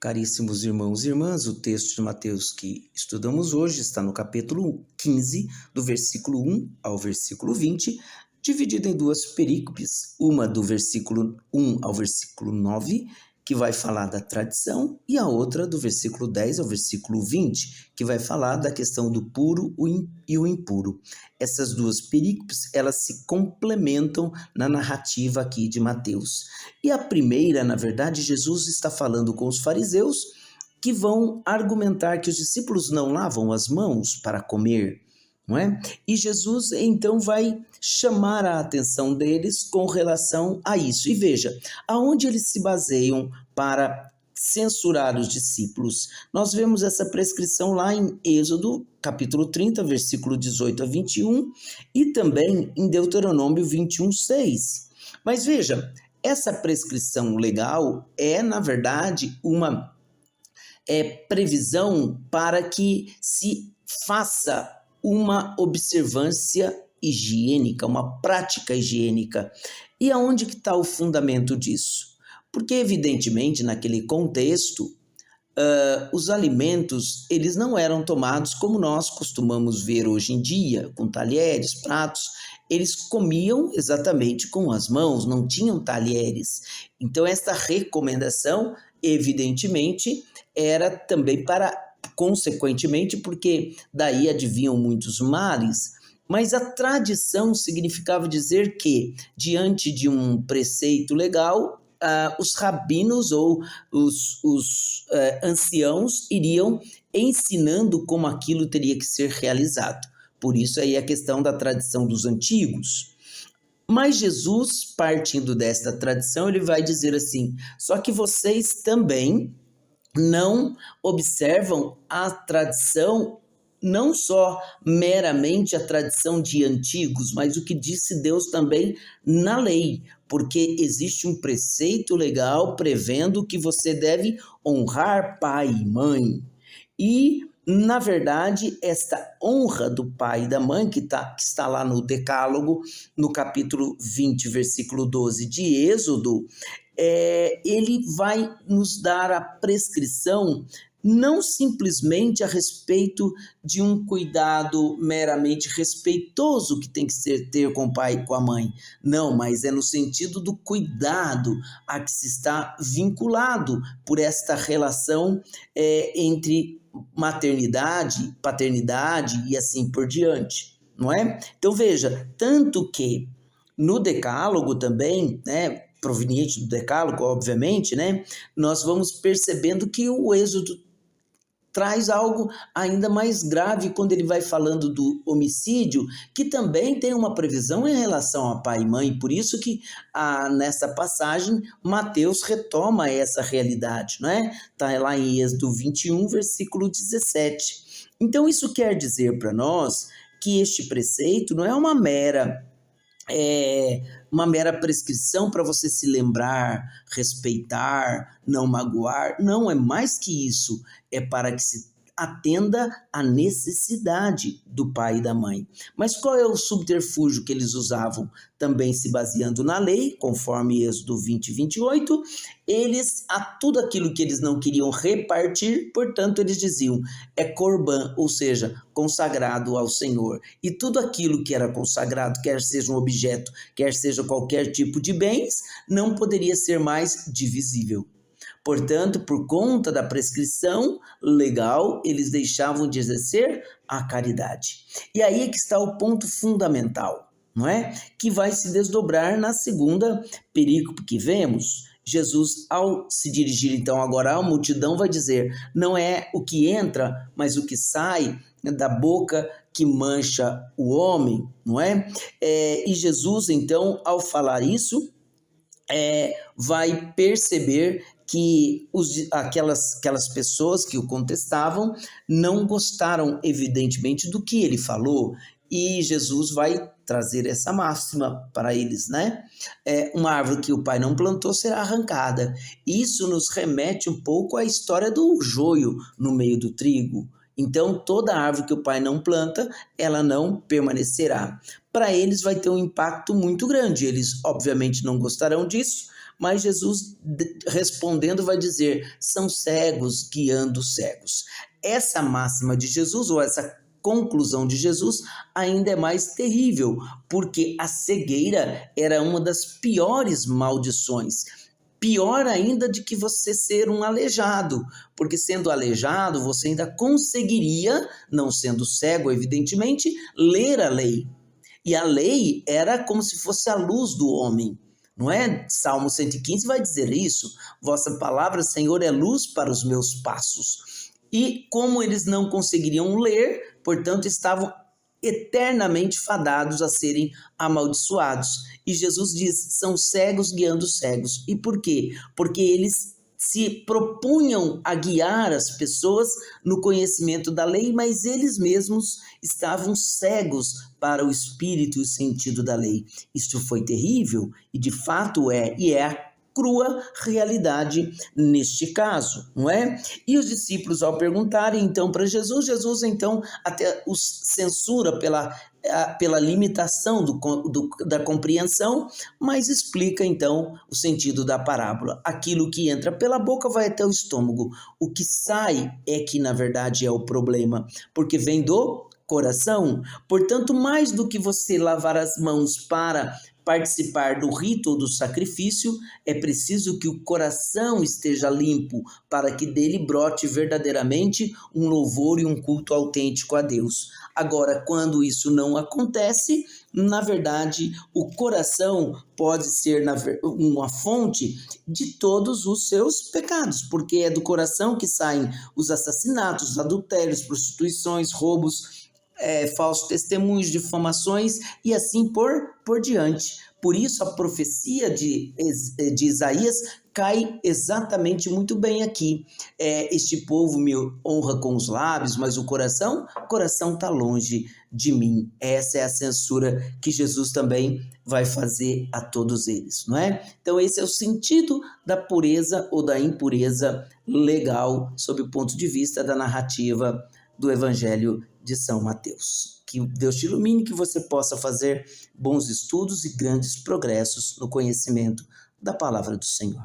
Caríssimos irmãos e irmãs, o texto de Mateus que estudamos hoje está no capítulo 15, do versículo 1 ao versículo 20, dividido em duas perícopes, uma do versículo 1 ao versículo 9, que vai falar da tradição, e a outra do versículo 10 ao versículo 20, que vai falar da questão do puro e o impuro. Essas duas perícopes, elas se complementam na narrativa aqui de Mateus. E a primeira, na verdade, Jesus está falando com os fariseus que vão argumentar que os discípulos não lavam as mãos para comer, não é? E Jesus então vai chamar a atenção deles com relação a isso. E veja, aonde eles se baseiam para censurar os discípulos? Nós vemos essa prescrição lá em Êxodo, capítulo 30, versículo 18 a 21, e também em Deuteronômio 21, 6. Mas veja, essa prescrição legal é, na verdade, uma previsão para que se faça uma observância higiênica, uma prática higiênica. E aonde que está o fundamento disso? Porque, evidentemente, naquele contexto, os alimentos eles não eram tomados como nós costumamos ver hoje em dia, com talheres, pratos. Eles comiam exatamente com as mãos, não tinham talheres. Então, esta recomendação, evidentemente, era também consequentemente, porque daí advinham muitos males, mas a tradição significava dizer que, diante de um preceito legal, os rabinos ou os anciãos iriam ensinando como aquilo teria que ser realizado. Por isso aí a questão da tradição dos antigos. Mas Jesus, partindo desta tradição, ele vai dizer assim: só que vocês também não observam a tradição, não só meramente a tradição de antigos, mas o que disse Deus também na lei, porque existe um preceito legal prevendo que você deve honrar pai e mãe. E, na verdade, esta honra do pai e da mãe, que está lá no Decálogo, no capítulo 20, versículo 12 de Êxodo, ele vai nos dar a prescrição não simplesmente a respeito de um cuidado meramente respeitoso que tem que ter com o pai e com a mãe. Não, mas é no sentido do cuidado a que se está vinculado por esta relação entre maternidade, paternidade e assim por diante, não é? Então veja, tanto que no Decálogo também, né, proveniente do Decálogo, obviamente, né, nós vamos percebendo que o Êxodo traz algo ainda mais grave quando ele vai falando do homicídio, que também tem uma previsão em relação a pai e mãe. Por isso que nessa passagem Mateus retoma essa realidade, não é? Está lá em Êxodo 21, versículo 17. Então isso quer dizer para nós que este preceito não é uma mera prescrição para você se lembrar, respeitar, não magoar. Não, é mais que isso. É para que se atenda à necessidade do pai e da mãe. Mas qual é o subterfúgio que eles usavam? Também se baseando na lei, conforme Êxodo 20 e 28, a tudo aquilo que eles não queriam repartir, portanto eles diziam, é corban, ou seja, consagrado ao Senhor. E tudo aquilo que era consagrado, quer seja um objeto, quer seja qualquer tipo de bens, não poderia ser mais divisível. Portanto, por conta da prescrição legal, eles deixavam de exercer a caridade. E aí é que está o ponto fundamental, não é? Que vai se desdobrar na segunda perícope que vemos. Jesus, ao se dirigir então agora à multidão, vai dizer, não é o que entra, mas o que sai da boca que mancha o homem, não é? E Jesus, então, ao falar isso, vai perceber que aquelas pessoas que o contestavam não gostaram, evidentemente, do que ele falou, e Jesus vai trazer essa máxima para eles, né? Uma árvore que o pai não plantou será arrancada. Isso nos remete um pouco à história do joio no meio do trigo. Então, toda árvore que o pai não planta, ela não permanecerá. Para eles vai ter um impacto muito grande. Eles, obviamente, não gostarão disso, mas Jesus respondendo vai dizer, são cegos guiando cegos. Essa máxima de Jesus, ou essa conclusão de Jesus, ainda é mais terrível, porque a cegueira era uma das piores maldições. Pior ainda de que você ser um aleijado, porque sendo aleijado você ainda conseguiria, não sendo cego evidentemente, ler a lei. E a lei era como se fosse a luz do homem, não é? Salmo 115 vai dizer isso, vossa palavra, Senhor, é luz para os meus passos. E como eles não conseguiriam ler, portanto estavam eternamente fadados a serem amaldiçoados. E Jesus diz, são cegos guiando cegos. E por quê? Porque eles se propunham a guiar as pessoas no conhecimento da lei, mas eles mesmos estavam cegos para o espírito e o sentido da lei. Isso foi terrível e de fato é a crua realidade neste caso, não é? E os discípulos, ao perguntarem então para Jesus, Jesus então até os censura pela limitação da compreensão, mas explica então o sentido da parábola. Aquilo que entra pela boca vai até o estômago, o que sai é que na verdade é o problema, porque vem do coração. Portanto, mais do que você lavar as mãos para participar do rito ou do sacrifício, é preciso que o coração esteja limpo para que dele brote verdadeiramente um louvor e um culto autêntico a Deus. Agora, quando isso não acontece, na verdade, o coração pode ser uma fonte de todos os seus pecados, porque é do coração que saem os assassinatos, adultérios, prostituições, roubos, falsos testemunhos, difamações e assim por diante. Por isso a profecia de Isaías cai exatamente muito bem aqui. Este povo me honra com os lábios, mas o coração está longe de mim. Essa é a censura que Jesus também vai fazer a todos eles, não é? Então esse é o sentido da pureza ou da impureza legal sob o ponto de vista da narrativa do Evangelho de São Mateus. Que Deus te ilumine, que você possa fazer bons estudos e grandes progressos no conhecimento da palavra do Senhor.